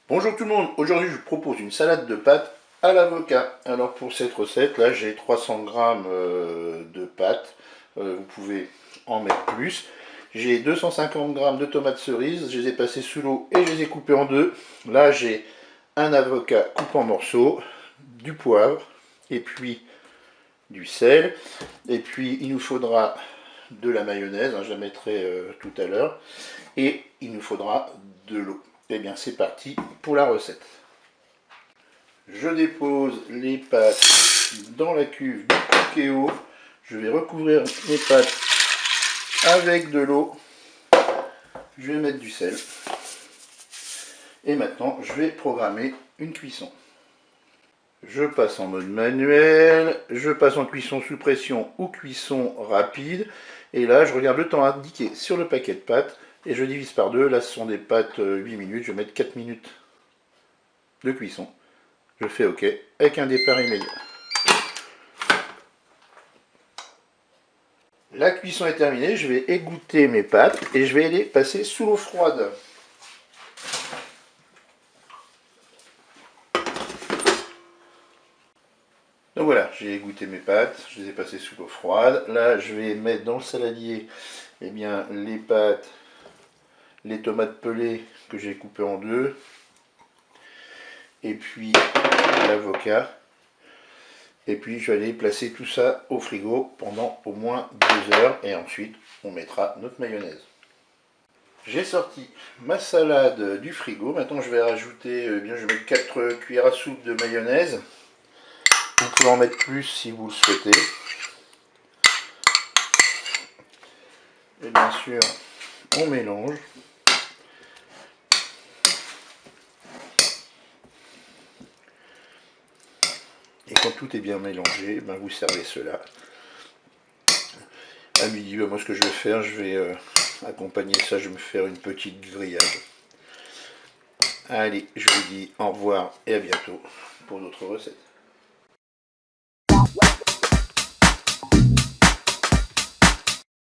Bonjour tout le monde, aujourd'hui je vous propose une salade de pâtes à l'avocat. Alors pour cette recette là j'ai 300 g de pâtes, vous pouvez en mettre plus. J'ai 250 g de tomates cerises, je les ai passées sous l'eau et je les ai coupées en deux. Là j'ai un avocat coupé en morceaux, du poivre et puis du sel. Et puis il nous faudra de la mayonnaise, je la mettrai tout à l'heure. Et il nous faudra de l'eau. Et bien c'est parti pour la recette. Je dépose les pâtes dans la cuve du Cookéo. Je vais recouvrir mes pâtes avec de l'eau. Je vais mettre du sel. Et maintenant je vais programmer une cuisson. Je passe en mode manuel, je passe en cuisson sous pression ou cuisson rapide. Et là je regarde le temps indiqué sur le paquet de pâtes. Et je divise par deux. Là ce sont des pâtes 8 minutes, je vais mettre 4 minutes de cuisson. Je fais OK avec un départ immédiat. La cuisson est terminée, je vais égoutter mes pâtes et je vais les passer sous l'eau froide. Donc voilà, j'ai égoutter mes pâtes, je les ai passées sous l'eau froide. Là, je vais mettre dans le saladier les pâtes, les tomates pelées que j'ai coupées en deux, et puis l'avocat. Et puis je vais aller placer tout ça au frigo pendant au moins 2 heures et ensuite on mettra notre mayonnaise. J'ai sorti ma salade du frigo. Maintenant je vais rajouter, je vais mettre 4 cuillères à soupe de mayonnaise. Vous pouvez en mettre plus si vous le souhaitez. Et bien sûr, on mélange. Et quand tout est bien mélangé, vous servez cela. À midi, moi ce que je vais faire, je vais accompagner ça, je vais me faire une petite grillade. Allez, je vous dis au revoir et à bientôt pour d'autres recettes.